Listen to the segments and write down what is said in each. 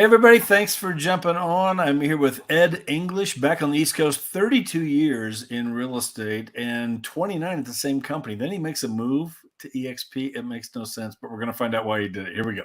everybody. Thanks for jumping on. I'm here with Ed English, back on the East Coast, 32 years in real estate and 29 at the same company. Then he makes a move to eXp. It makes no sense, but we're going to find out why he did it. Here we go.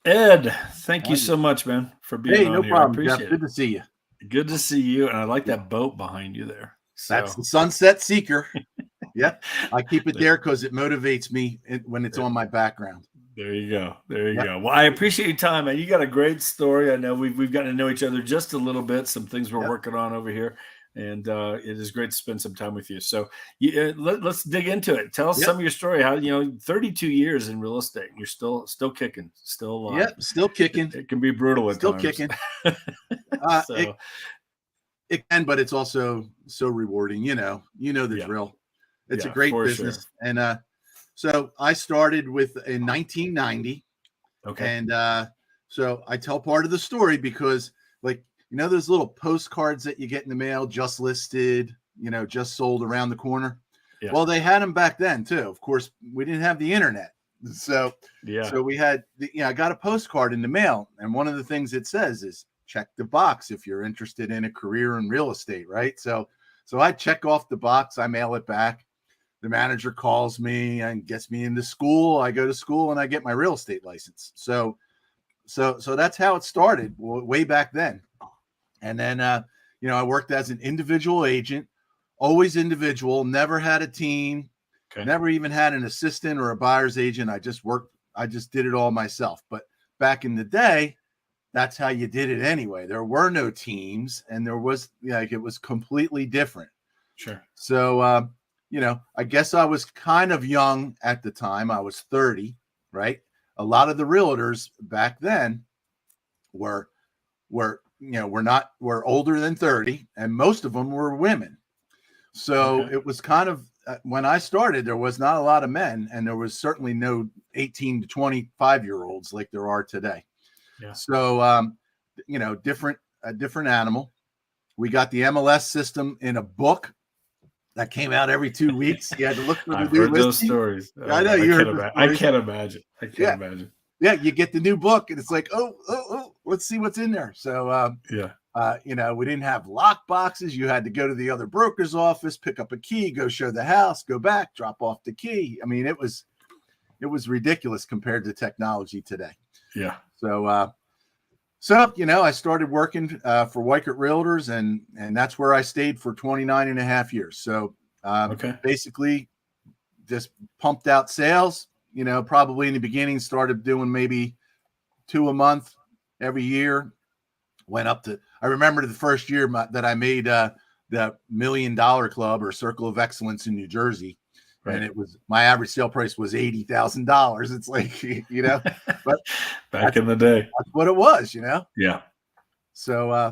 Ed, thank you so much, man, for being on here. Problem, I appreciate Jeff. it. Good to see you. Good to see you. And I like that boat behind you there. That's the Sunset Seeker. Yep. I keep it there because it motivates me when it's on my background. There you go. There you go. Well, I appreciate your time, man. You got a great story. I know we've gotten to know each other just a little bit, some things we're working on over here. And it is great to spend some time with you. So let's dig into it. Tell us some of your story. How 32 years in real estate, you're still kicking, still alive. Yep, still kicking. It can be brutal at times. Still kicking. It can, but it's also so rewarding. You know the drill. It's a great business, sure. And so I started in 1990. Okay, and so I tell part of the story because, like, those little postcards that you get in the mail, just listed, just sold around the corner. Yeah. Well, they had them back then too. Of course, we didn't have the internet. So we had, I got a postcard in the mail. And one of the things it says is check the box if you're interested in a career in real estate. Right. So I check off the box, I mail it back. The manager calls me and gets me into school. I go to school and I get my real estate license. So that's how it started way back then. And then, I worked as an individual agent, always individual, never had a team, never even had an assistant or a buyer's agent. I just did it all myself. But back in the day, that's how you did it anyway. There were no teams and it was completely different. Sure. So, I guess I was kind of young at the time. I was 30, right? A lot of the realtors back then were older than 30, and most of them were women. So it was kind of, when I started, there was not a lot of men, and there was certainly no 18 to 25-year-olds like there are today. Yeah. So, a different animal. We got the MLS system in a book that came out every 2 weeks. You had to look for the I've new heard listing. those stories. I know you heard. I can't imagine. I can't imagine. Yeah, you get the new book, and it's like, oh, let's see what's in there. So, we didn't have lock boxes. You had to go to the other broker's office, pick up a key, go show the house, go back, drop off the key. I mean, it was ridiculous compared to technology today. Yeah. So, I started working for Weichert Realtors, and that's where I stayed for 29 and a half years. So, basically, just pumped out sales. Probably in the beginning started doing maybe 2 a month every year. Went up to, I remember the first year that I made the $1 Million Club or Circle of Excellence in New Jersey. Right. And it was, my average sale price was $80,000. It's like, but back in the day, that's what it was, Yeah. So I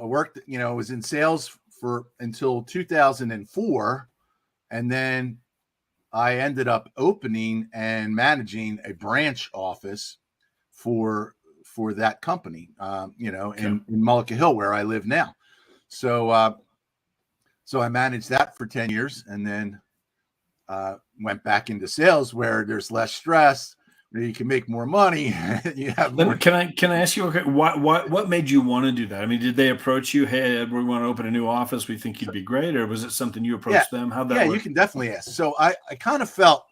worked, was in sales until 2004. And then I ended up opening and managing a branch office for that company, in Mullica Hill, where I live now. So I managed that for 10 years and then went back into sales where there's less stress, where you can make more money. You have more. Can I ask you, what made you want to do that? I mean, did they approach you? Hey, Ed, we want to open a new office. We think you'd be great. Or was it something you approached them? How'd that work? You can definitely ask. So I kind of felt,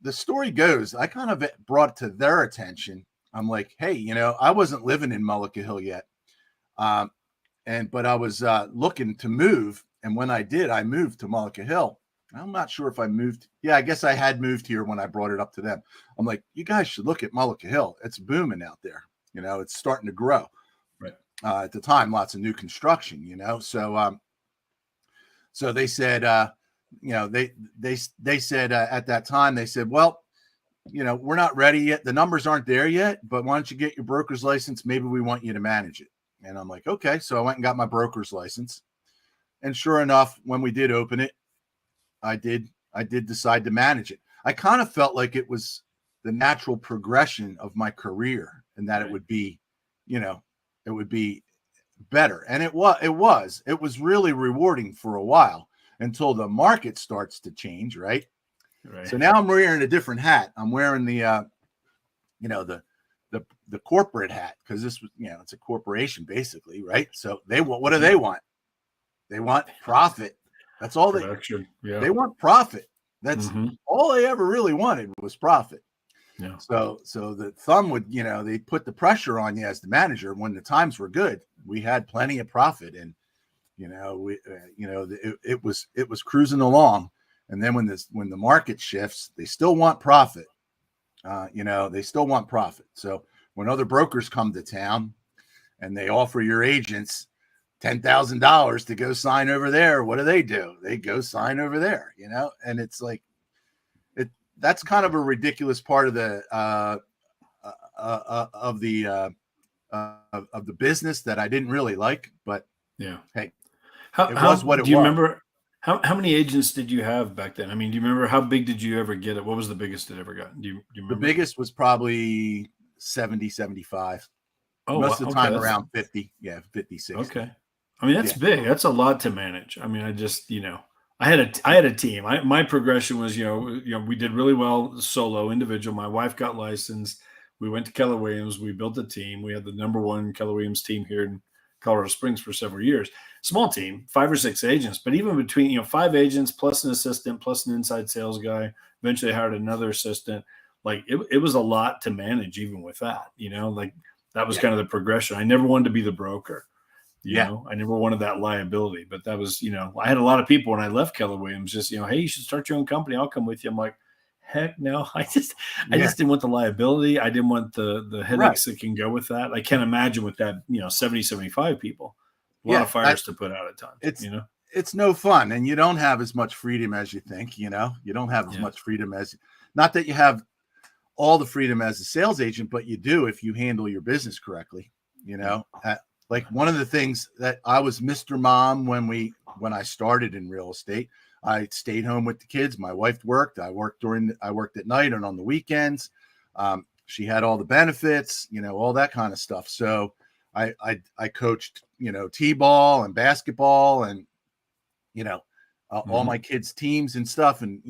the story goes, I kind of brought it to their attention. I'm like, hey, I wasn't living in Mullica Hill yet. But I was looking to move. And when I did, I moved to Mullica Hill. I'm not sure if I moved. Yeah, I guess I had moved here when I brought it up to them. I'm like, you guys should look at Mullica Hill. It's booming out there. It's starting to grow. Right. At the time, lots of new construction, So they said, they said at that time, they said, well, we're not ready yet. The numbers aren't there yet, but why don't you get your broker's license? Maybe we want you to manage it. And I'm like, okay. So I went and got my broker's license. And sure enough, when we did open it, I did decide to manage it. I kind of felt like it was the natural progression of my career, and that it would be, it would be better. And it was really rewarding for a while until the market starts to change. Right. So now I'm wearing a different hat. I'm wearing the corporate hat, because this was, it's a corporation basically, right? So what do they want? They want profit. That's all they want profit. That's all they ever really wanted was profit. Yeah. So the thumb would, they put the pressure on you as the manager. When the times were good, we had plenty of profit, and it was cruising along. And then when the market shifts, they still want profit. They still want profit. So when other brokers come to town and they offer your agents $10,000 to go sign over there, what do? They go sign over there, and it's like, that's kind of a ridiculous part of the business that I didn't really like, but yeah. Hey, it was what it was. Do you remember how many agents did you have back then? I mean, do you remember how big did you ever get it? What was the biggest it ever got? Do you remember? The biggest was probably 70, 75. Oh, most of the time around 50. Yeah, 50, 60. Okay. I mean, that's big. That's a lot to manage. I mean, I just, I had a team. My progression was, we did really well solo, individual. My wife got licensed. We went to Keller Williams. We built a team. We had the #1 Keller Williams team here in Colorado Springs for several years. Small team, 5 or 6 agents, but even between, 5 agents plus an assistant plus an inside sales guy, eventually hired another assistant. Like it was a lot to manage even with that, like that was kind of the progression. I never wanted to be the broker. I never wanted that liability, but that was, I had a lot of people when I left Keller Williams just, hey, you should start your own company. I'll come with you. I'm like, heck no. I just didn't want the liability. I didn't want the headaches that can go with that. I can't imagine with that, 70, 75 people, a lot of fires to put out at times. It's no fun, and you don't have as much freedom as you think, you don't have as much freedom not that you have all the freedom as a sales agent, but you do if you handle your business correctly, Like one of the things that I was Mr. Mom when I started in real estate. I stayed home with the kids. My wife worked. I worked at night and on the weekends. She had all the benefits, all that kind of stuff. So I coached, t-ball and basketball and, all my kids' teams and stuff. And,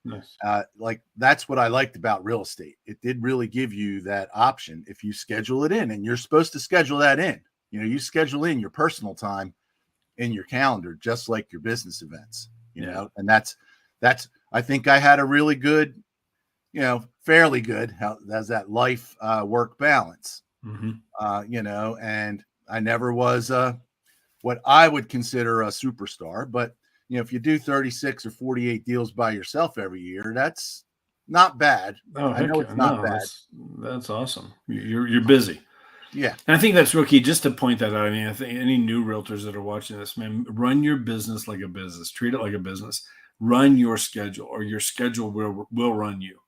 nice. Like that's what I liked about real estate. It did really give you that option if you schedule it in, and you're supposed to schedule that in. You schedule in your personal time in your calendar, just like your business events, and that's, I think I had a really good, fairly good, how's that life, work balance, and I never was, what I would consider a superstar, but if you do 36 or 48 deals by yourself every year, that's not bad. Oh, I know it's not bad. That's awesome. You're busy. Yeah. And I think that's real key, just to point that out. I mean, I think any new realtors that are watching this, man, run your business like a business, treat it like a business, run your schedule, or your schedule will run you.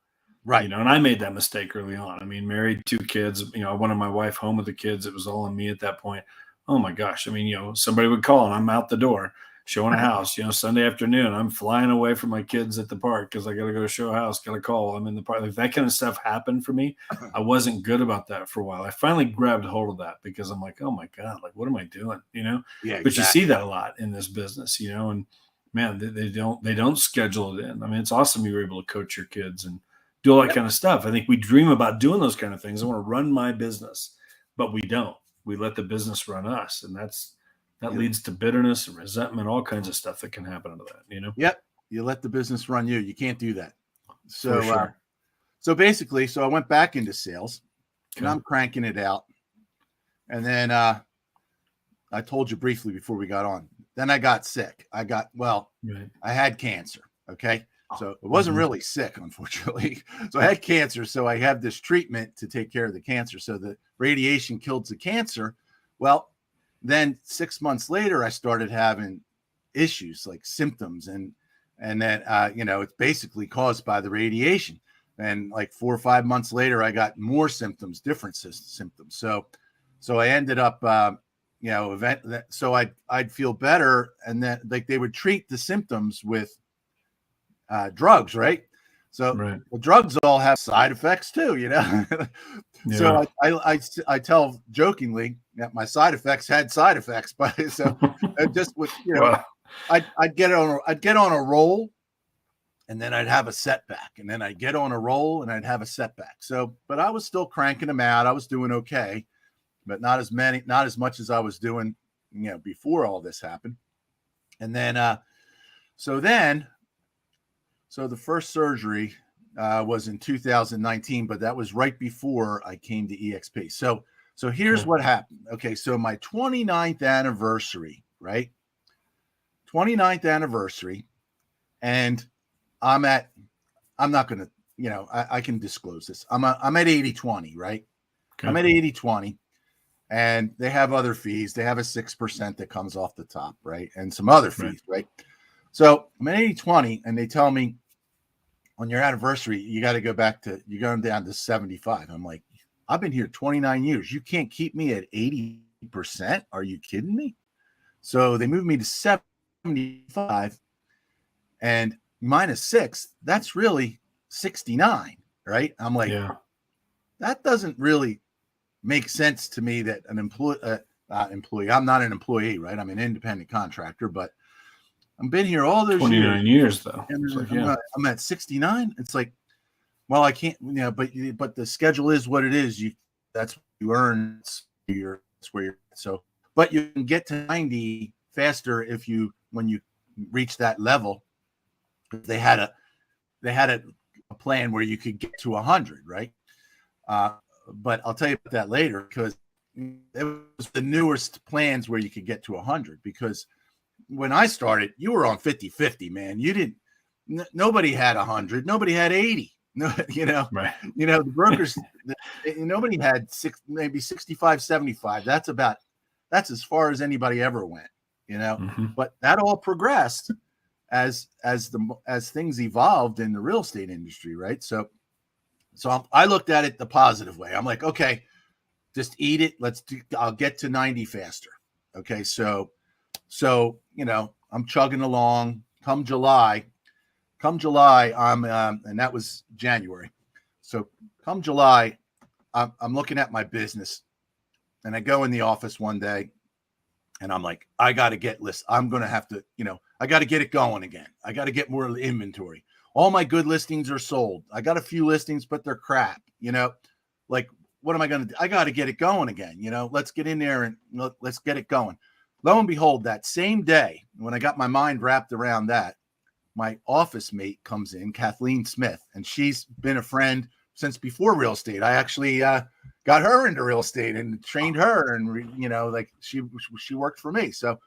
Right. And I made that mistake early on. I mean, married, 2 kids, I wanted my wife home with the kids. It was all on me at that point. Oh my gosh. I mean, somebody would call and I'm out the door showing a house, Sunday afternoon, I'm flying away from my kids at the park because I got to go show a house, got a call. I'm in the park. Like that kind of stuff happened for me. I wasn't good about that for a while. I finally grabbed hold of that because I'm like, oh my God, like, what am I doing? Yeah, but you see that a lot in this business, and man, they don't schedule it in. I mean, it's awesome. You were able to coach your kids and do all that kind of stuff. I think we dream about doing those kind of things. I want to run my business, but we don't. We let the business run us. And that leads to bitterness and resentment, all kinds of stuff that can happen out of that, Yep. You let the business run you. You can't do that. So, sure. So basically, I went back into sales and I'm cranking it out. And then, I told you briefly before we got on, then I got sick. I had cancer. Okay. So it wasn't really sick, unfortunately. So I had cancer. So I had this treatment to take care of the cancer. So the radiation killed the cancer. Well, then 6 months later, I started having issues like symptoms and then, it's basically caused by the radiation. And like 4 or 5 months later, I got more symptoms, different symptoms. So I ended up, so I'd feel better, and then like they would treat the symptoms with drugs, right? So the drugs all have side effects too, So I tell jokingly that my side effects had side effects, but so it just would, Wow. I'd get on a roll, and then I'd have a setback, and then I'd get on a roll and I'd have a setback. So, but I was still cranking them out. I was doing okay, but not as much as I was doing, before all this happened. And then, so the first surgery was in 2019, but that was right before I came to eXp. So here's what happened. Okay. So my 29th anniversary, right? 29th anniversary. And I'm not going to, I can disclose this. I'm at 80/20, right? Okay. I'm at 80/20, and they have other fees. They have a 6% that comes off the top, right? And some other fees, right? So I'm at 80/20, and they tell me on your anniversary, you're going down to 75. I'm like, I've been here 29 years. You can't keep me at 80%. Are you kidding me? So they moved me to 75, and minus 6, that's really 69, right? I'm like, that doesn't really make sense to me that an employee, I'm not an employee, right? I'm an independent contractor, but I've been here all those 29 years though. And I'm at 69. It's like, well, I can't, but the schedule is what it is. That's what you earn. That's where you're. So, but you can get to 90 faster when you reach that level. They had a plan where you could get to 100, right? But I'll tell you about that later, because it was the newest plans where you could get to 100. Because when I started, you were on 50/50, man. You didn't. Nobody had 100. Nobody had 80. No, Right. The brokers. Nobody had maybe 65, 75. That's as far as anybody ever went. Mm-hmm. But that all progressed as things evolved in the real estate industry, right? So I looked at it the positive way. I'm like, okay, just eat it. I'll get to 90 faster. Okay, so I'm chugging along. Come July, I'm and that was January. So come July, I'm looking at my business, and I go in the office one day, and I'm like, I got to get lists. I'm going to have to, I got to get it going again. I got to get more inventory. All my good listings are sold. I got a few listings, but they're crap. Like, what am I going to do? I got to get it going again. Let's get in there and let's get it going. Lo and behold, that same day, when I got my mind wrapped around that, my office mate comes in, Kathleen Smith, and she's been a friend since before real estate. I actually got her into real estate and trained her, and like she worked for me. So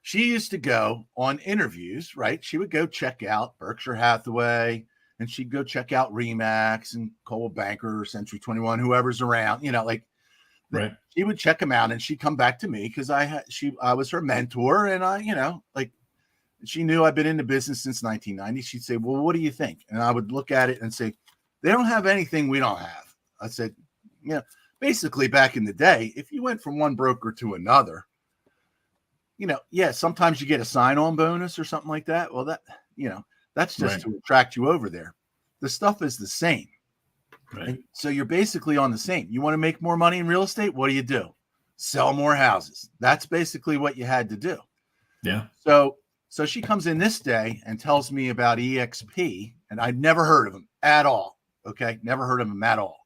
she used to go on interviews, right? She would go check out Berkshire Hathaway, and she'd go check out Remax and Coldwell Banker, Century 21, whoever's around, right. She would check them out, and she'd come back to me because I was her mentor, and she knew I'd been in the business since 1990. She'd say, well, what do you think? And I would look at it and say, they don't have anything we don't have. I said, basically back in the day, if you went from one broker to another, sometimes you get a sign-on bonus or something like that. Well, that's just to attract you over there. The stuff is the same. Right. And so you're basically on the same. You want to make more money in real estate? What do? Sell more houses. That's basically what you had to do. Yeah. So she comes in this day and tells me about eXp, and I'd never heard of them at all. Okay. Never heard of them at all.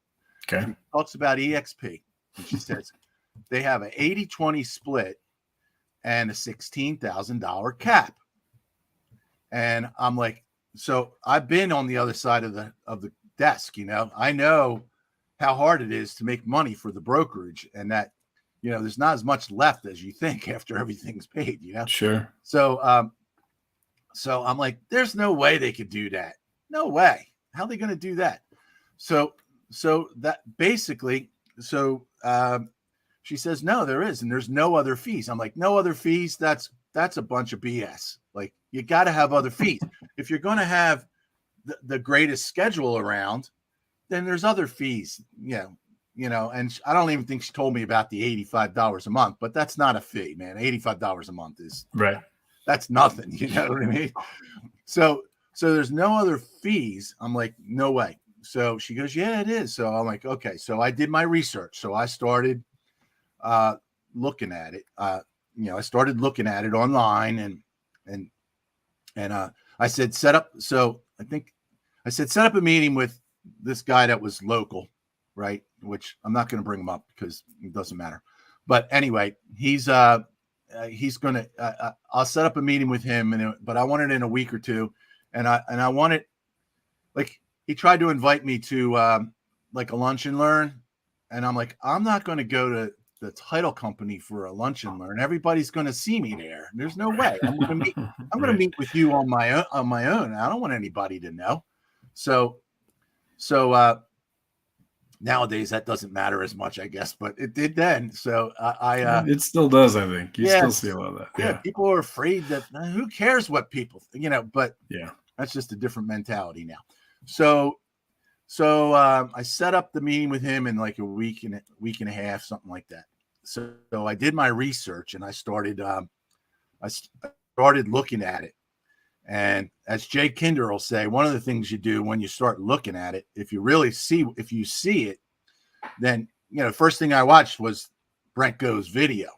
Okay. She talks about eXp, and she says they have an 80/20 split and a $16,000 cap. And I'm like, so I've been on the other side of the desk, I know how hard it is to make money for the brokerage, and that, there's not as much left as you think after everything's paid, Sure. So I'm like, there's no way they could do that. No way. How are they going to do that? So that basically, she says, no, there is. And there's no other fees. I'm like, no other fees. That's a bunch of BS. Like, you got to have other fees. If you're going to have the greatest schedule around, then there's other fees, and I don't even think she told me about the $85 a month, but that's not a fee, man. $85 a month is right. That's nothing. You know what I mean? So there's no other fees. I'm like, no way. So she goes, yeah, it is. So I'm like, okay. So I did my research. So I started looking at it. I started looking at it online and I said, set up. So I said, set up a meeting with this guy that was local, right? Which I'm not going to bring him up because it doesn't matter. But anyway, he's going to, I'll set up a meeting with him, but I want it in a week or two. And I want it, like, he tried to invite me to like a lunch and learn. And I'm like, I'm not going to go to the title company for a lunch and learn. Everybody's going to see me there. There's no way. I'm going to meet with you on my own. I don't want anybody to know. So nowadays that doesn't matter as much, I guess, but it did then. So it still does. I think you still see a lot of that. Yeah. People are afraid that who cares what people, but yeah, that's just a different mentality now. So I set up the meeting with him in like a week and a half, something like that. So I did my research and I started looking at it. And as Jay Kinder will say, one of the things you do when you start looking at it, if you see it, then, first thing I watched was Brent Go's video,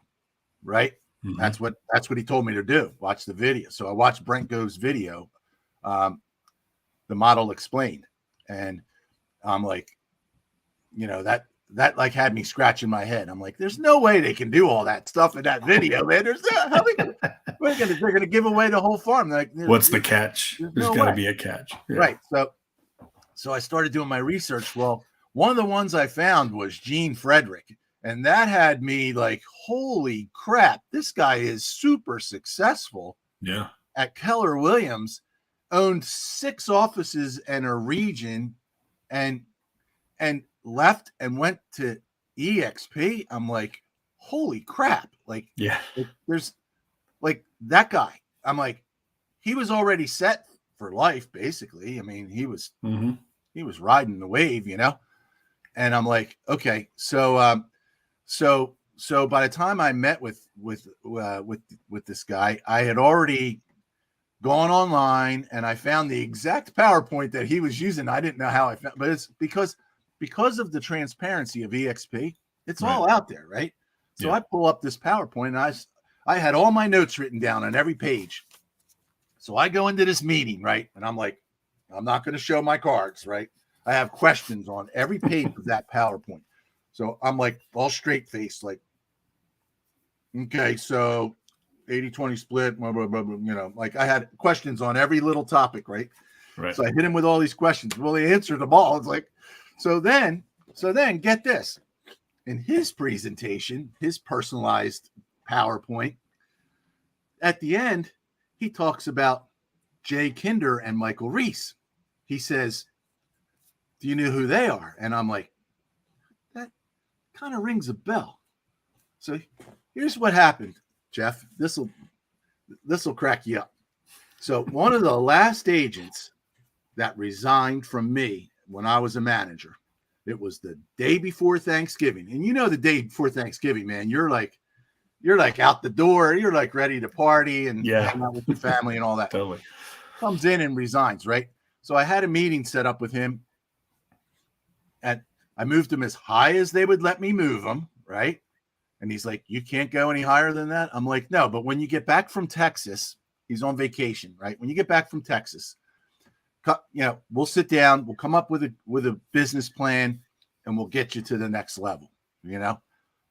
right? Mm-hmm. That's what he told me to do. Watch the video. So I watched Brent Go's video, the model explained. And I'm like, that like had me scratching my head. I'm like, there's no way they can do all that stuff in that video, man. There's how they're gonna give away the whole farm. Like, what's the catch? There's got to be a catch, right? So I started doing my research. Well, one of the ones I found was Gene Frederick, and that had me like, holy crap, this guy is super successful. Yeah, at Keller Williams, owned 6 offices and a region, and left and went to eXp. I'm like, holy crap. Like, yeah, there's like that guy. I'm like, he was already set for life, basically. I mean, he was riding the wave, and I'm like, okay. So by the time I met with this guy, I had already gone online and I found the exact PowerPoint that he was using. I didn't know how I found, but it's because of the transparency of eXp, it's all out there, right? So I pull up this PowerPoint and I had all my notes written down on every page. So I go into this meeting, right? And I'm like, I'm not going to show my cards, right? I have questions on every page of that PowerPoint. So I'm like all straight faced, like, okay, so 80-20 split, blah, blah, blah, blah, like I had questions on every little topic, right? Right. So I hit him with all these questions. Well, he answered them all. It's like, so then get this. In his presentation, his personalized PowerPoint, at the end, he talks about Jay Kinder and Michael Reese. He says, do you know who they are? And I'm like, that kind of rings a bell. So here's what happened, Jeff. This will crack you up. So one of the last agents that resigned from me when I was a manager, it was the day before Thanksgiving. And the day before Thanksgiving, man, you're like out the door, you're like ready to party and hang out with your family and all that. Totally. Comes in and resigns, right? So I had a meeting set up with him, and I moved him as high as they would let me move him, right? And he's like, you can't go any higher than that? I'm like, no, but when you get back from Texas, he's on vacation, right? When you get back from Texas, we'll sit down, we'll come up with a business plan, and we'll get you to the next level,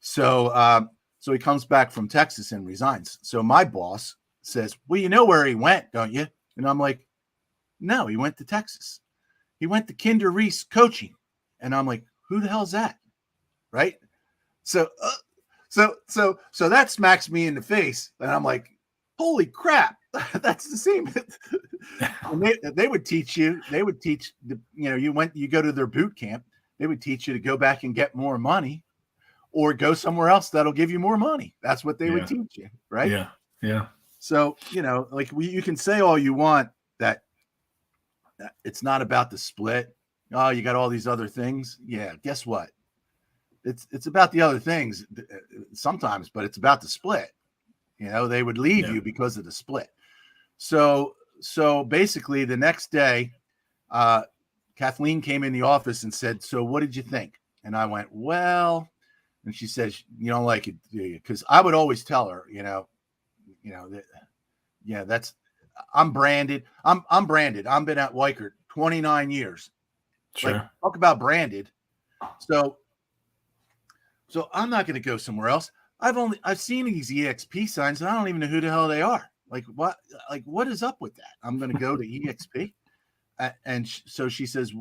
So he comes back from Texas and resigns. So my boss says, well, you know where he went, don't you? And I'm like, no, he went to Texas. He went to Kinder Reese coaching. And I'm like, who the hell's that? Right? So that smacks me in the face. And I'm like, holy crap. That's the same. And they would teach you, you go to their boot camp. They would teach you to go back and get more money or go somewhere else that'll give you more money. That's what they would teach you. Right. Yeah. Yeah. So, like you can say all you want that it's not about the split. Oh, you got all these other things. Yeah. Guess what? It's about the other things sometimes, but it's about the split. They would leave you because of the split. So basically the next day, Kathleen came in the office and said, "So what did you think?" And I went, "Well," and she says, "You don't like it, do you?" Because I would always tell her, that's I'm branded. I'm branded. I've been at Weichert 29 years. Sure. Like, talk about branded. So I'm not going to go somewhere else. I've seen these EXP signs and I don't even know who the hell they are. Like what is up with that? I'm going to go to EXP. So she says,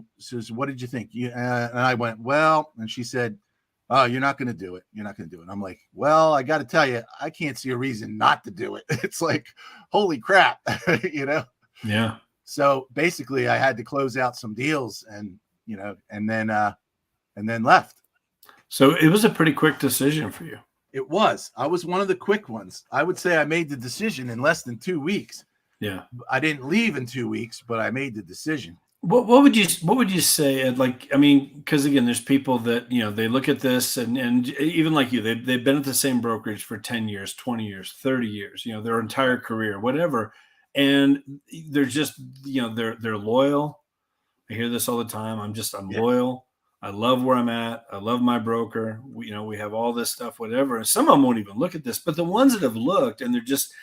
"What did you think?" And I went, "Well," and she said, "Oh, you're not going to do it. You're not going to do it." I'm like, "Well, I got to tell you, I can't see a reason not to do it." It's like, holy crap, Yeah. So basically I had to close out some deals and then left. So it was a pretty quick decision for you. It was. I was one of the quick ones. I would say I made the decision in less than 2 weeks. Yeah. I didn't leave in 2 weeks, but I made the decision. What would you say, Ed? Like, I mean, because again, there's people that, they look at this and even like you, they've been at the same brokerage for 10 years, 20 years, 30 years, their entire career, whatever. And they're just, they're loyal. I hear this all the time. I'm loyal. I love where I'm at. I love my broker. We have all this stuff, whatever. And some of them won't even look at this, but the ones that have looked and they're just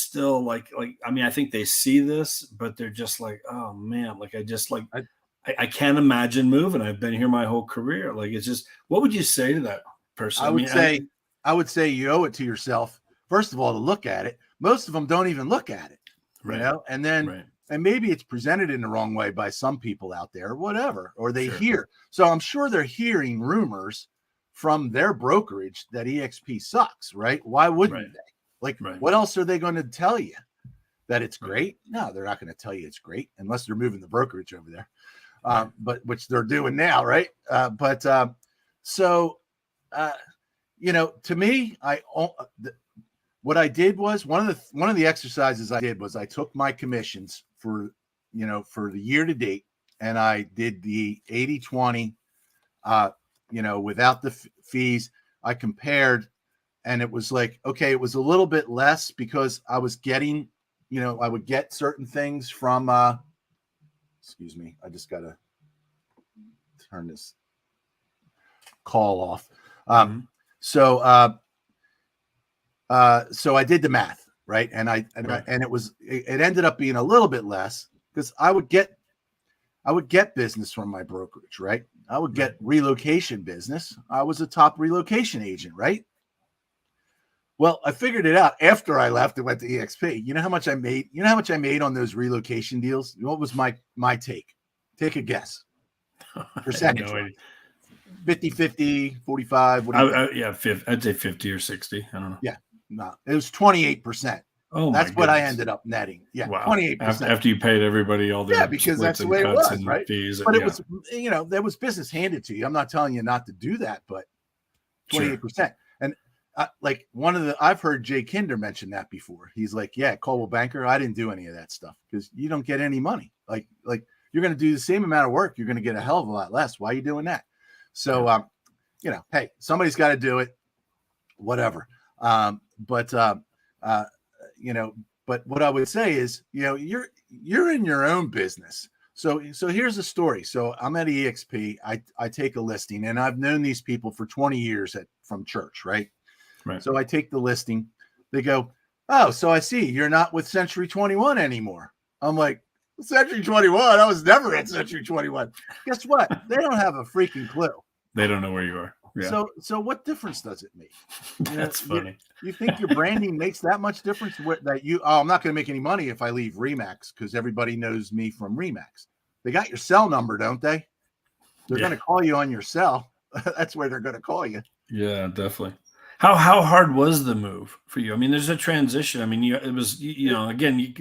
still like, I mean, I think they see this, but they're just like, oh man, like I can't imagine moving. I've been here my whole career. Like, it's just, what would you say to that person? I would say you owe it to yourself, first of all, to look at it. Most of them don't even look at it, and then, and maybe it's presented in the wrong way by some people out there, whatever, or they hear. So I'm sure they're hearing rumors from their brokerage that eXp sucks, right? Why wouldn't they? Like, what else are they going to tell you? That it's great? No, they're not going to tell you it's great unless they're moving the brokerage over there, but which they're doing now, right? To me, what I did was one of the exercises I did was I took my commissions for the year to date, and I did the 80-20, without the fees. I compared. And it was like, okay, it was a little bit less because I was getting, I would get certain things from, excuse me, I just got to turn this call off. So I did the math, right? And it ended up being a little bit less because I would get business from my brokerage, right? I would get relocation business. I was a top relocation agent, right? Well, I figured it out after I left and went to eXp. You know how much I made? You know how much I made on those relocation deals? What was my take? Take a guess. Percentage. 50, 50, 45. What do you think? Yeah, I'd say 50 or 60. I don't know. Yeah, no, it was 28%. Oh, that's what I ended up netting. Yeah, wow. 28%. After you paid everybody all the because that's the way it was, right? Fees but it was, there was business handed to you. I'm not telling you not to do that, but 28%. And like I've heard Jay Kinder mention that before. He's like, yeah, Coldwell Banker, I didn't do any of that stuff because you don't get any money. Like you're going to do the same amount of work. You're going to get a hell of a lot less. Why are you doing that? So, hey, somebody's got to do it, whatever. But what I would say is, you're in your own business. So here's the story. So I'm at eXp. I take a listing, and I've known these people for 20 years from church, right? Right. So I take the listing. They go, oh, so I see you're not with Century 21 anymore. I'm like, Century 21? I was never at Century 21. Guess what? They don't have a freaking clue. They don't know where you are. Yeah. So what difference does it make? That's funny. You think your branding makes that much difference? I'm not going to make any money if I leave Remax because everybody knows me from Remax. They got your cell number, don't they? They're going to call you on your cell. That's where they're going to call you. Yeah, definitely. How hard was the move for you? I mean, there's a transition. I mean, it was, again,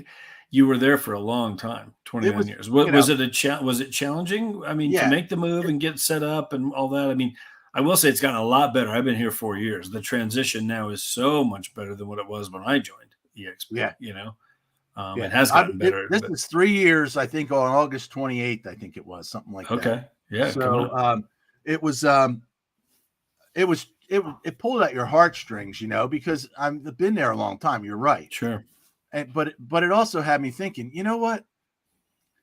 you were there for a long time, 29 years. Was it challenging? I mean, to make the move and get set up and all that. I mean, I will say it's gotten a lot better. I've been here 4 years. The transition now is so much better than what it was when I joined eXp. It has gotten better. This is 3 years, I think, on August 28th, I think it was something like that. Okay. Yeah. So it was it pulled at your heartstrings, because I've been there a long time. You're right. Sure. But it also had me thinking, you know what?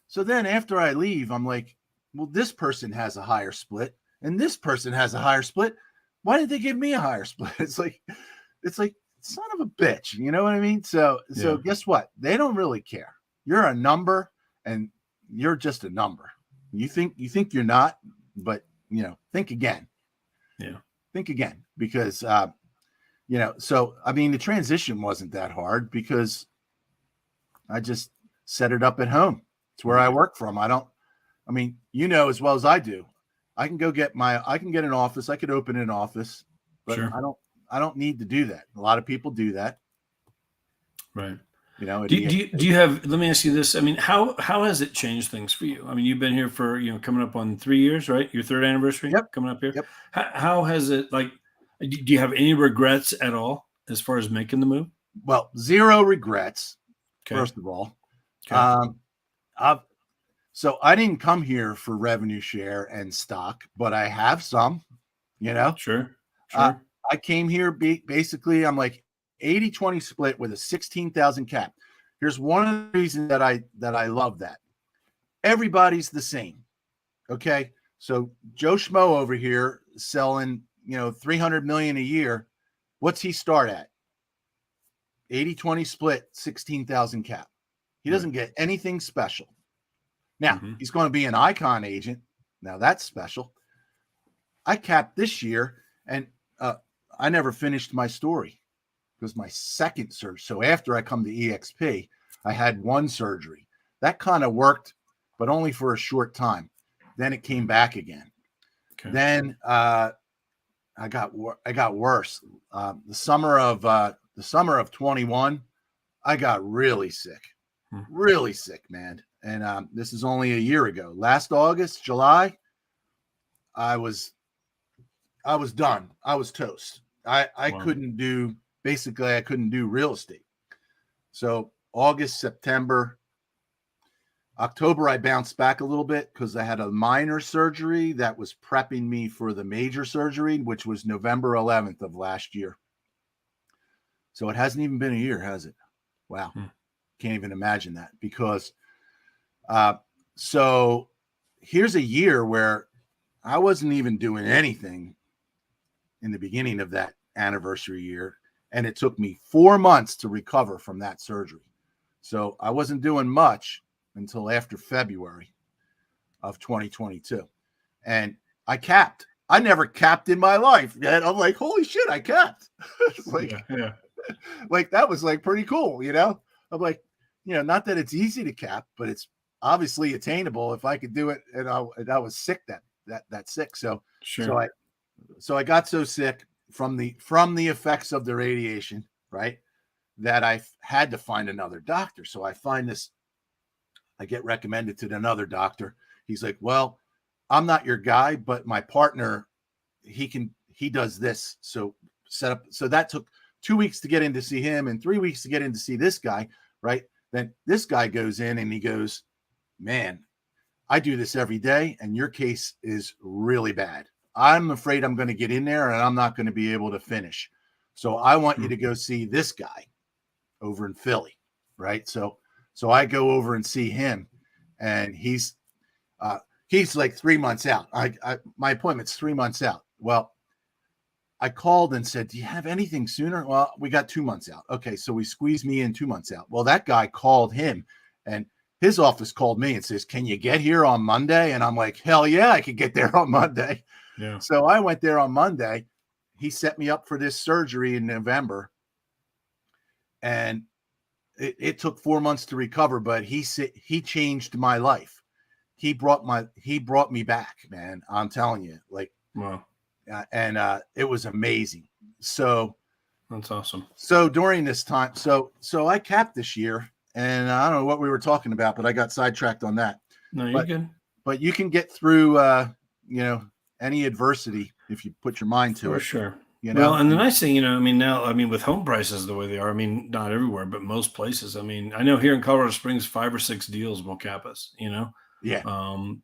So then after I leave, I'm like, well, this person has a higher split and this person has a higher split. Why did they give me a higher split? It's like, son of a bitch. You know what I mean? So guess what? They don't really care. You're a number and you're just a number. You think you're not, but think again. Yeah. Think again, because, so, I mean, the transition wasn't that hard because I just set it up at home. It's where I work from. As well as I do, I can get an office. I could open an office, but sure. I don't need to do that. A lot of people do that. Right. Do you have, let me ask you this. I mean, how has it changed things for you? I mean, you've been here for, coming up on 3 years, right? Your third anniversary coming up here. Yep. How has it, do you have any regrets at all as far as making the move? Well, zero regrets. Okay. First of all, okay. So I didn't come here for revenue share and stock, but I have some, Sure. I came here basically, I'm like 80-20 split with a 16,000 cap. Here's one of the reasons that I love that. Everybody's the same. Okay. So Joe Schmo over here selling, 300 million a year. What's he start at? 80-20 split, 16,000 cap. He doesn't get anything special. Now he's going to be an icon agent. Now that's special. I capped this year and I never finished my story. It was my second surgery. So after I come to eXp, I had one surgery. That kind of worked, but only for a short time. Then it came back again. Okay. Then I got worse. The summer of 21, I got really sick. Really sick, man. And this is only a year ago. Last August, July, I was done. I was toast. I couldn't do real estate. So August, September, October, I bounced back a little bit because I had a minor surgery that was prepping me for the major surgery, which was November 11th of last year. So it hasn't even been a year, has it? Wow. Can't even imagine that because so here's a year where I wasn't even doing anything in the beginning of that anniversary year. And it took me 4 months to recover from that surgery. So I wasn't doing much until after February of 2022. And I capped. I never capped in my life. And I'm like, holy shit, I capped. It's like, like that was like pretty cool, I'm like, not that it's easy to cap, but it's obviously attainable if I could do it. And I was sick that sick. So, sure. So I got so sick from the effects of the radiation, right, that I had to find another doctor. So I get recommended to another doctor. He's like, well, I'm not your guy, but my partner, he does this. So set up. So that took 2 weeks to get in to see him and 3 weeks to get in to see this guy, right? Then this guy goes in and he goes, man, I do this every day and your case is really bad. I'm afraid I'm going to get in there and I'm not going to be able to finish. So I want you to go see this guy over in Philly, right? So I go over and see him and he's like 3 months out. My appointment's 3 months out. Well, I called and said, do you have anything sooner? Well, we got 2 months out. Okay. So we squeezed me in 2 months out. Well, that guy called him and his office called me and says, can you get here on Monday? And I'm like, hell yeah, I could get there on Monday. Yeah. So I went there on Monday. He set me up for this surgery in November. And it took 4 months to recover, but he changed my life. He brought me back, man. I'm telling you, like, wow. And it was amazing. So that's awesome. So during this time, so I capped this year and I don't know what we were talking about, but I got sidetracked on that. No, you're good. But you can get through, any adversity if you put your mind to it. For sure. you Well, know. and the nice thing, I mean, now, I mean, with home prices the way they are, I mean, not everywhere, but most places. I mean, I know here in Colorado Springs, 5 or 6 deals will cap us. Yeah,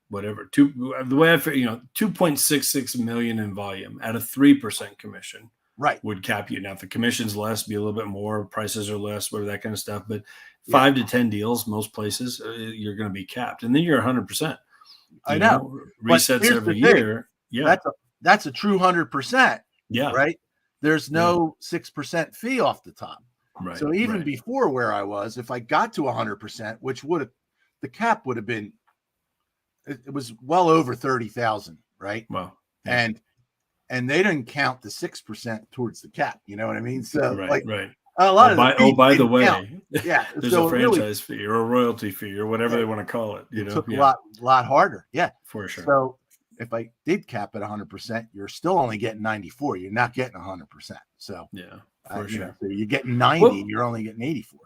Whatever. The way I figure, 2.66 million in volume at a 3% commission right. would cap you. Now, if the commission's less, be a little bit more, prices are less, whatever, that kind of stuff. But Yeah, 5 to 10 deals, most places, you're going to be capped, and then you're 100%. I know. But Resets here's the every thing. year. Yeah, That's a true 100%, yeah, right? There's no 6% fee off the top. right. So even right. before where I was, if I got to 100%, which the cap would have been, it was well over 30,000, right? Well, yeah. And they didn't count the 6% towards the cap. You know what I mean? So Right, right. a lot of the fees By the didn't count. way, Yeah. there's a So it really, franchise fee or a royalty fee or whatever they want to call it. it took a Yeah, lot harder. Yeah. for sure. So if I did cap at 100%, you're still only getting 94. You're not getting 100%. So Yeah, for sure. so you're getting 90. Well, You're only getting 84.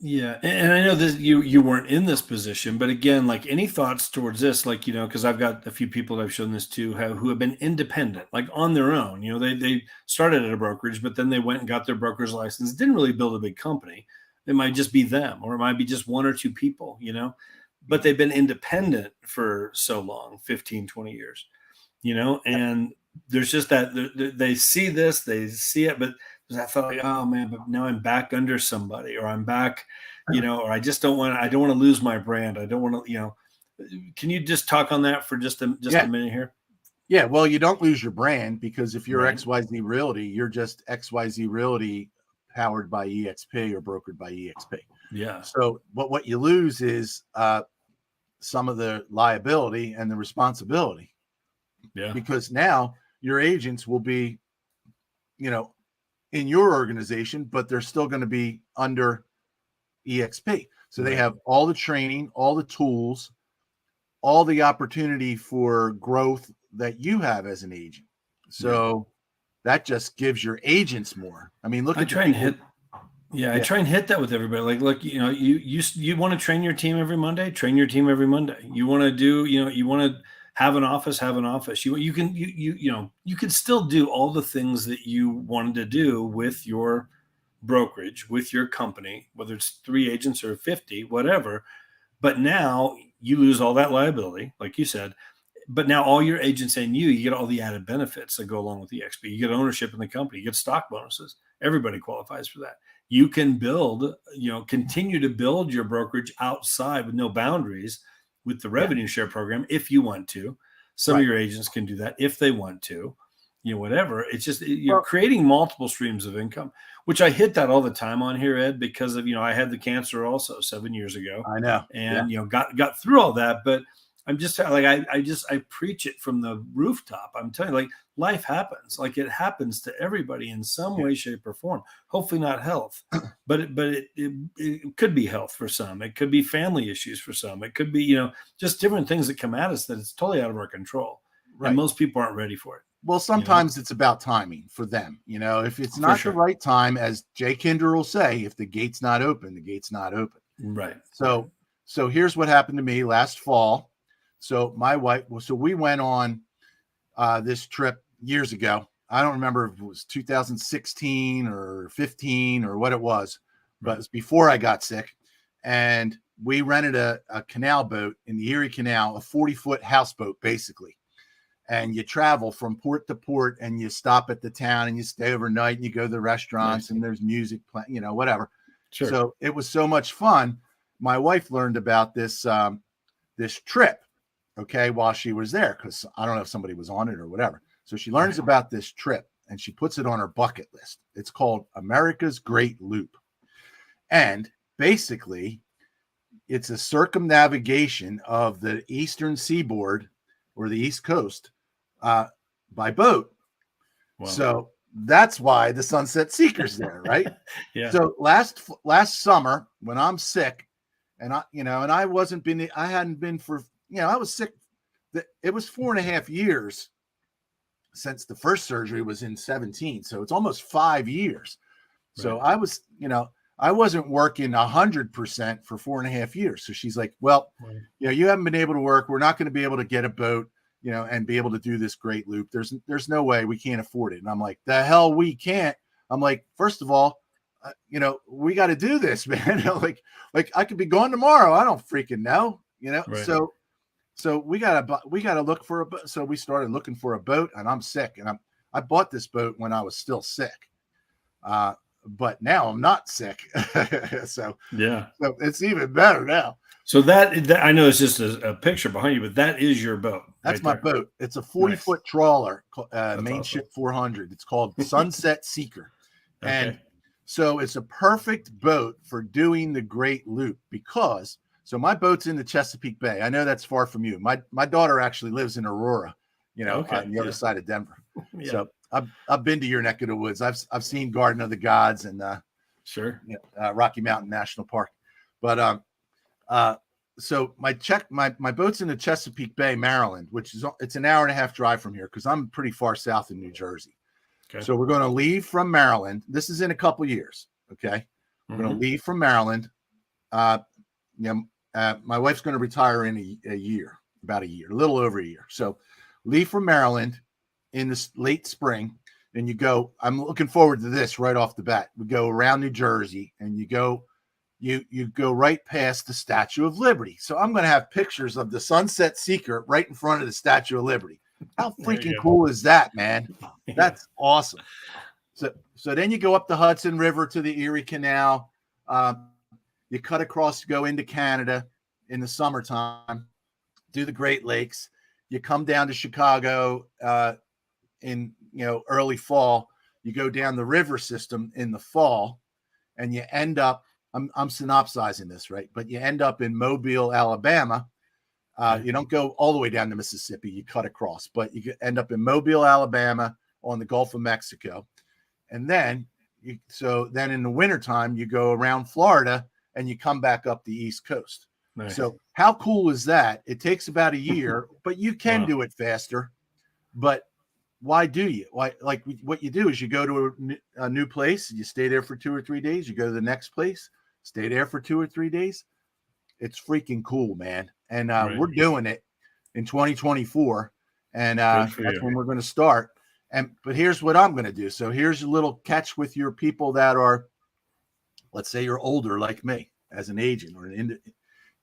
yeah, and I know this you weren't in this position, but again, like any thoughts towards this, like because I've got a few people that I've shown this to who have been independent, like on their own. They started at a brokerage, but then they went and got their broker's license. Didn't really build a big company. It might just be them, or it might be just 1 or 2 people. But they've been independent for so long, 15, 20 years. And there's just that they see this, they see it, but I thought, like, oh man, but now I'm back under somebody, or I'm back, or I just don't want to lose my brand. I don't want to, can you just talk on that for just a minute here? Yeah. Well, you don't lose your brand, because if you're Right. XYZ Realty, you're just XYZ Realty powered by eXp or brokered by eXp. Yeah. So what you lose is some of the liability and the responsibility. Yeah. Because now your agents will be, in your organization, but they're still going to be under eXp. So they have all the training, all the tools, all the opportunity for growth that you have as an agent. So that just gives your agents more. I mean, look at I try and hit that with everybody. Like, look, you want to train your team every Monday, train your team every Monday. You want to do, you want to have an office. You can still do all the things that you wanted to do with your brokerage, with your company, whether it's 3 agents or 50, whatever. But now you lose all that liability, like you said. But now all your agents and you get all the added benefits that go along with the eXp. You get ownership in the company, you get stock bonuses. Everybody qualifies for that. You can continue to build your brokerage outside with no boundaries with the revenue share program if you want to. Some of your agents can do that if they want to, whatever. It's just you're creating multiple streams of income, which I hit that all the time on here, Ed, because of, I had the cancer also 7 years ago. I know. And, got through all that. But I'm just like, I preach it from the rooftop. I'm telling you, like, life happens. Like, it happens to everybody in some way, shape, or form. Hopefully not health, but it could be health for some. It could be family issues for some. It could be, just different things that come at us that it's totally out of our control. Right. And most people aren't ready for it. Well, sometimes it's about timing for them. If it's not the right time, as Jay Kinder will say, if the gate's not open, the gate's not open. Right. So here's what happened to me last fall. So my wife, we went on this trip years ago. I don't remember if it was 2016 or 15 or what it was, but it was before I got sick. And we rented a canal boat in the Erie Canal, a 40-foot houseboat, basically. And you travel from port to port, and you stop at the town, and you stay overnight, and you go to the restaurants, and there's music playing, whatever. Sure. So it was so much fun. My wife learned about this trip, while she was there, because I don't know if somebody was on it or whatever. So she learns about this trip, and she puts it on her bucket list. It's called America's Great Loop. And basically, it's a circumnavigation of the eastern seaboard or the East Coast by boat. Wow. So that's why the Sunset Seeker's there, right? Yeah. So last summer when I'm sick, and I hadn't been for, I was sick. It was 4.5 years since the first surgery was in 2017. So it's almost 5 years. Right. So I was, I wasn't working 100% for 4.5 years. So she's like, well, you haven't been able to work. We're not going to be able to get a boat. you know, and be able to do this great loop. There's no way we can't afford it. And I'm like, the hell we can't. I'm like, first of all, you know, we got to do this, man. like I could be gone tomorrow. I don't freaking know, you know? Right. So we gotta look for a boat. So we started looking for a boat, and I'm sick. And I bought this boat when I was still sick. But now I'm not sick. so it's even better now. So that I know it's just a picture behind you, but that is your boat. That's my boat. It's a 40-foot trawler, main awesome. ship 400. It's called Sunset Seeker. Okay. And so it's a perfect boat for doing the great loop because so my boat's in the Chesapeake Bay. I know that's far from you. My daughter actually lives in Aurora, you know, on the other side of Denver. So I've been to your neck of the woods. I've seen Garden of the Gods and Rocky Mountain National Park. But so my boat's in the Chesapeake Bay, Maryland, which is it's an hour and a half drive from here because I'm pretty far south in New Jersey. Okay. So we're going to leave from Maryland. This is in a couple years. Okay. We're going to leave from Maryland. My wife's going to retire in a year, about a year, a little over a year. So leave from Maryland in this late spring. And you go, I'm looking forward to this right off the bat. We go around New Jersey and you go right past the Statue of Liberty. So I'm going to have pictures of the Sunset Seeker right in front of the Statue of Liberty. How freaking cool is that, man? That's awesome. So then you go up the Hudson River to the Erie Canal. You cut across to go into Canada in the summertime, do the Great Lakes. You come down to Chicago in early fall. You go down the river system in the fall, and you end up. I'm synopsizing this, right? But you end up in Mobile, Alabama. You don't go all the way down to Mississippi. You cut across, but you end up in Mobile, Alabama on the Gulf of Mexico. And then in the wintertime, you go around Florida and you come back up the East Coast. Nice. So how cool is that? It takes about a year, but you can do it faster. But why do you? Why? Like what you do is you go to a new place, you stay there for 2 or 3 days. You go to the next place, stay there for 2 or 3 days. It's freaking cool, man. And we're doing it in 2024, and that's when we're going to start. But here's what I'm going to do. So here's a little catch with your people that are, let's say you're older like me as an agent, or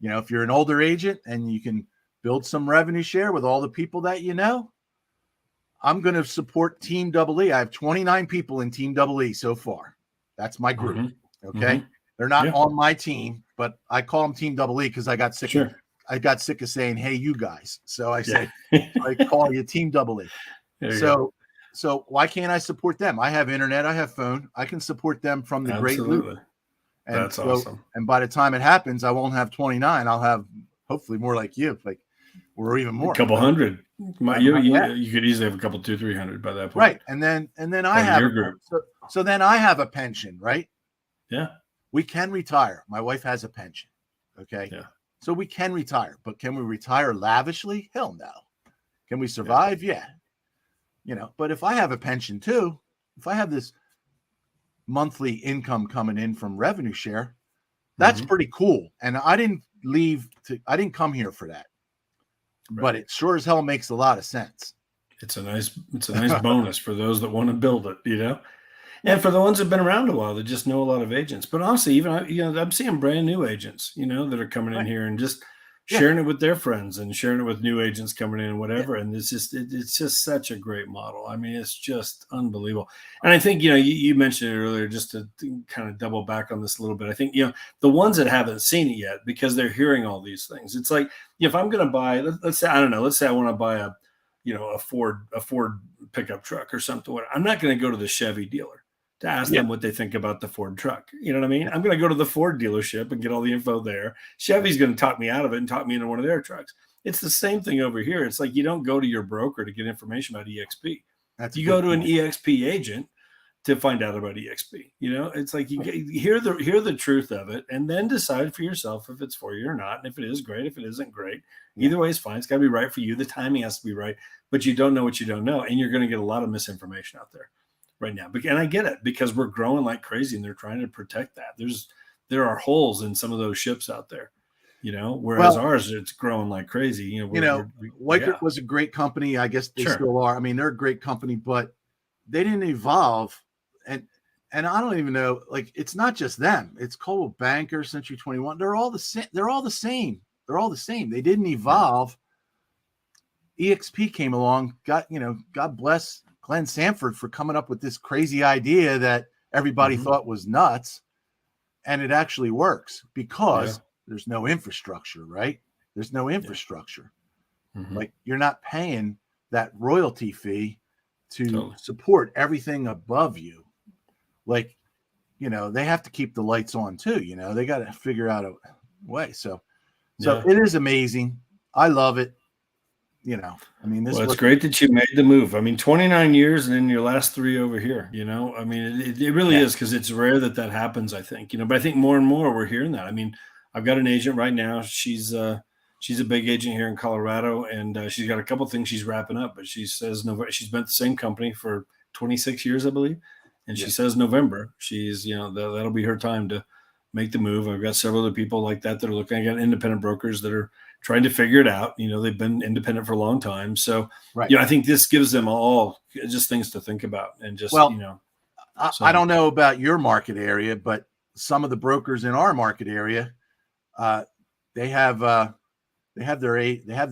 if you're an older agent and you can build some revenue share with all the people that you know. I'm going to support Team EE. I have 29 people in Team EE so far. That's my group. Mm-hmm. Okay. Mm-hmm. They're not on my team, but I call them Team EE because I got sick. I got sick of saying, "Hey, you guys." So I say, I call you Team EE. So why can't I support them? I have internet. I have phone. I can support them from the great loop. And that's awesome. And by the time it happens, I won't have 29. I'll have hopefully more like you, or even more. A couple hundred. You could easily have a couple 200-300 by that point. Right. And then I have your group. So then I have a pension, right? Yeah. We can retire. My wife has a pension. Okay. Yeah. So we can retire, but can we retire lavishly? Hell no. Can we survive? Yeah. But if I have a pension too, if I have this monthly income coming in from revenue share, that's pretty cool. And I didn't come here for that. Right. But it sure as hell makes a lot of sense. It's a nice bonus for those that want to build it, and for the ones that've been around a while that just know a lot of agents. But honestly, even I'm seeing brand new agents, that are coming in here and just sharing it with their friends and sharing it with new agents coming in and whatever. And it's just such a great model. I mean, it's just unbelievable. And I think, you mentioned it earlier, just to kind of double back on this a little bit. I think, the ones that haven't seen it yet, because they're hearing all these things, it's like, if I'm going to buy, let's say I want to buy a Ford pickup truck or something. I'm not going to go to the Chevy dealer to ask them what they think about the Ford truck. You know what I mean? I'm going to go to the Ford dealership and get all the info there. Chevy's going to talk me out of it and talk me into one of their trucks. It's the same thing over here. It's like you don't go to your broker to get information about eXp. You go to an eXp agent to find out about eXp. It's like you hear the truth of it and then decide for yourself if it's for you or not. And if it is, great. If it isn't, great. Either way is fine. It's got to be right for you. The timing has to be right. But you don't know what you don't know. And you're going to get a lot of misinformation out there right now. And I get it because we're growing like crazy and they're trying to protect that. There are holes in some of those ships out there. whereas ours, it's growing like crazy. Weichert was a great company. I guess they still are. I mean, they're a great company, but they didn't evolve. And I don't even know, like, it's not just them. It's Coldwell Banker, Century 21. They're all the same. They're all the same. They didn't evolve. eXp came along, God bless Glenn Sanford for coming up with this crazy idea that everybody thought was nuts. And it actually works because there's no infrastructure, right? There's no infrastructure. Like, you're not paying that royalty fee to support everything above you. Like, they have to keep the lights on too. They got to figure out a way. So it is amazing. I love it. I mean, it's great that you made the move. I mean, 29 years and then your last 3 over here, I mean, it really is, because it's rare that happens, I think, but I think more and more we're hearing that. I mean, I've got an agent right now. She's a big agent here in Colorado, and she's got a couple things she's wrapping up, but she says she's been at the same company for 26 years, I believe. And she says November, she's, that'll be her time to make the move. I've got several other people like that are looking. I got independent brokers that are trying to figure it out. They've been independent for a long time. So, I think this gives them all just things to think about. And just, I don't know about your market area, but some of the brokers in our market area, they have the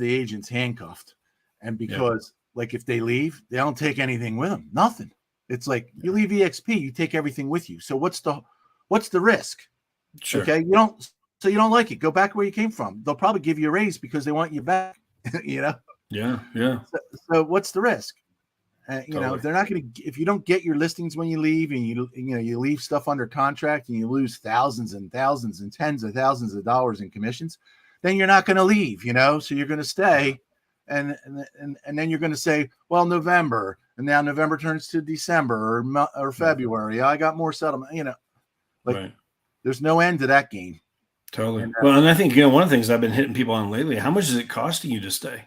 agents handcuffed. And because like, if they leave, they don't take anything with them, nothing. It's like, you leave eXp, you take everything with you. So what's the risk? Sure. Okay. You don't like it, go back where you came from. They'll probably give you a raise because they want you back. Yeah. So what's the risk? If they're not going to, if you don't get your listings when you leave, and you leave stuff under contract and you lose thousands and thousands and tens of thousands of dollars in commissions, then you're not going to leave. So you're going to stay, and then you're going to say, well, November, and now November turns to December or February. I got more settlement. There's no end to that game. Totally. And I think, one of the things I've been hitting people on lately, how much is it costing you to stay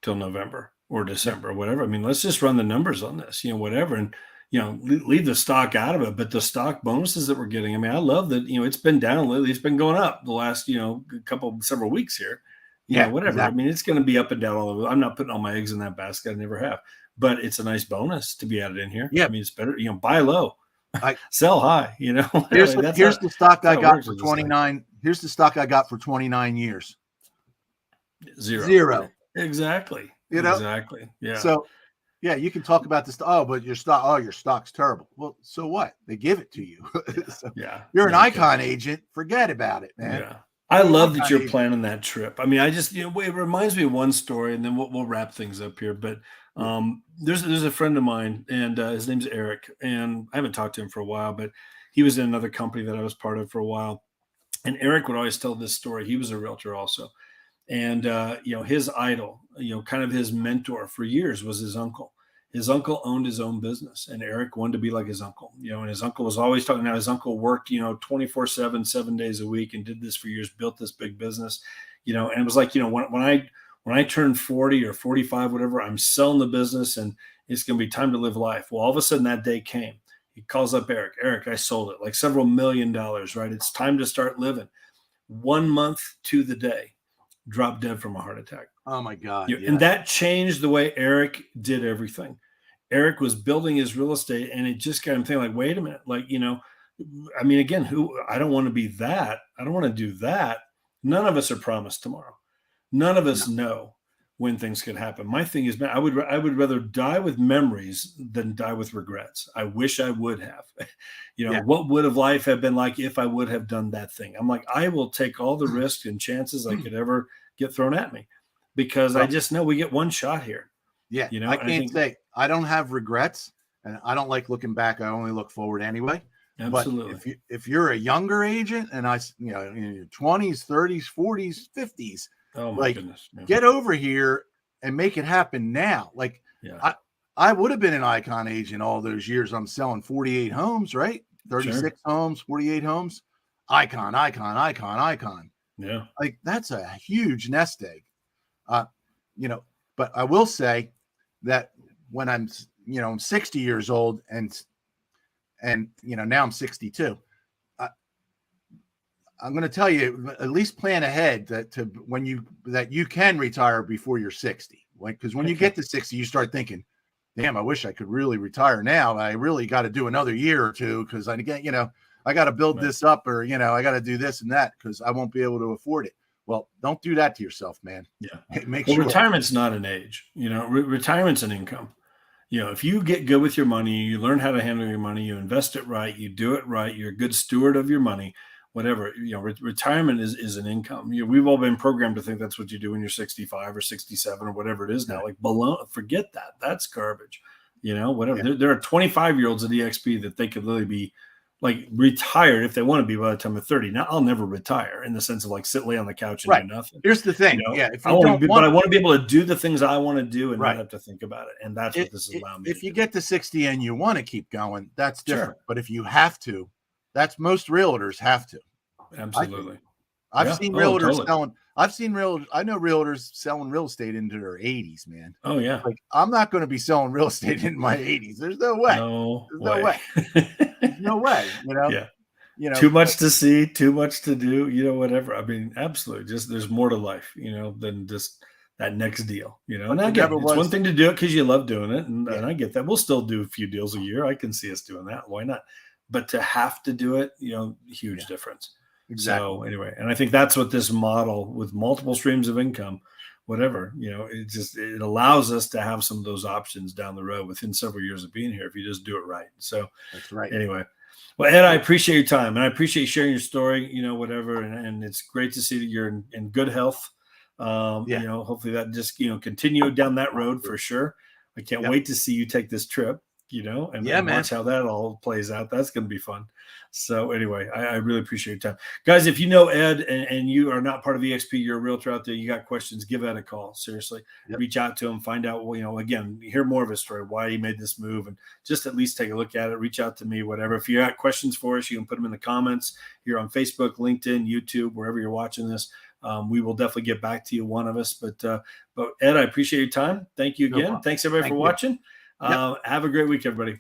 till November or December or whatever? I mean, let's just run the numbers on this, whatever. And, leave the stock out of it, but the stock bonuses that we're getting, I mean, I love that, it's been down lately. It's been going up the last, several weeks here, whatever. Exactly. I mean, it's going to be up and down all over. I'm not putting all my eggs in that basket. I never have, but it's a nice bonus to be added in here. Yeah. I mean, it's better, buy low, sell high, Here's the stock I got for 29. Here's the stock I got for 29 years. Zero. Exactly. Exactly. Yeah. So, you can talk about this. But your stock's terrible. Well, so what? They give it to you. So you're an icon agent. Forget about it, man. Yeah. I love that you're planning that trip. I mean, I just, it reminds me of one story, and then we'll wrap things up here. But there's a friend of mine, and his name's Eric, and I haven't talked to him for a while, but he was in another company that I was part of for a while. And Eric would always tell this story. He was a realtor also. And, his idol, kind of his mentor for years was his uncle. His uncle owned his own business, and Eric wanted to be like his uncle, and his uncle was always talking. Now his uncle worked, 24/7, 7 days a week, and did this for years, built this big business, and it was like, when I turn 40 or 45, whatever, I'm selling the business and it's going to be time to live life. Well, all of a sudden that day came. He calls up Eric. Eric, I sold it, like several $1 million, right? It's time to start living. 1 month to the day, dropped dead from a heart attack. Oh my God. And that changed the way Eric did everything. Eric was building his real estate, and it just got him thinking, like, wait a minute, like, I mean, again, I don't want to be that. I don't want to do that. None of us are promised tomorrow. None of us know when things could happen. My thing is, man, I would rather die with memories than die with regrets. I wish I would have, what would have life have been like if I would have done that thing? I'm like, I will take all the risks and chances I could ever get thrown at me, because I just know we get one shot here. Yeah. I can't say I don't have regrets, and I don't like looking back. I only look forward anyway. Absolutely. But if you're a younger agent, and in your 20s, 30s, 40s, 50s, oh my goodness, get over here and make it happen now. Like, I would have been an icon agent all those years. I'm selling 48 homes, right? 36 homes, 48 homes. Icon. Yeah. Like, that's a huge nest egg. But I will say that when I'm 60 years old, and now I'm 62, I'm going to tell you, at least plan ahead that you can retire before you're 60. Because when you get to 60, you start thinking, damn, I wish I could really retire now. I really got to do another year or two because I got to build this up, or, I got to do this and that because I won't be able to afford it. Well, don't do that to yourself, man. Yeah. Make sure. Retirement's not an age, retirement's an income. If you get good with your money, you learn how to handle your money, you invest it right, you do it right, you're a good steward of your money, whatever, retirement is an income. We've all been programmed to think that's what you do when you're 65 or 67 or whatever it is now. Like, forget that. That's garbage. Whatever. Yeah. There are 25-year-olds at eXp that they could literally be like retired if they want to be by the time they're 30. Now, I'll never retire in the sense of like lay on the couch and do nothing. Here's the thing. If you but I want to be able to do the things I want to do and not have to think about it. And that's what this is allowing me. If you get to 60 and you want to keep going, that's different. Sure. But if you have to, that's most realtors have to. Absolutely. I've seen realtors selling. I know realtors selling real estate into their 80s, man. Oh yeah. Like, I'm not going to be selling real estate in my 80s. There's no way. No way. There's no way. Yeah. Too much to see, too much to do, whatever. I mean, absolutely. Just there's more to life, than just that next deal, And again, it's one thing to do it because you love doing it. And I get that. We'll still do a few deals a year. I can see us doing that. Why not? But to have to do it, huge difference. Exactly. So anyway, and I think that's what this model with multiple streams of income, whatever, it allows us to have some of those options down the road within several years of being here if you just do it right. So that's right. Anyway, well, Ed, I appreciate your time and I appreciate sharing your story, whatever. And it's great to see that you're in good health. Hopefully that just, continue down that road for sure. I can't wait to see you take this trip, and watch how that all plays out. That's going to be fun. So anyway, I really appreciate your time. Guys, if you know Ed and you are not part of eXp, you're a realtor out there, you got questions, give Ed a call. Seriously. Reach out to him, find out, again, hear more of his story, why he made this move, and just at least take a look at it. Reach out to me, whatever. If you got questions for us, you can put them in the comments here on Facebook, LinkedIn, YouTube, wherever you're watching this. We will definitely get back to you, one of us. But Ed, I appreciate your time. Thank you again. Thanks everybody for watching. Have a great week, everybody.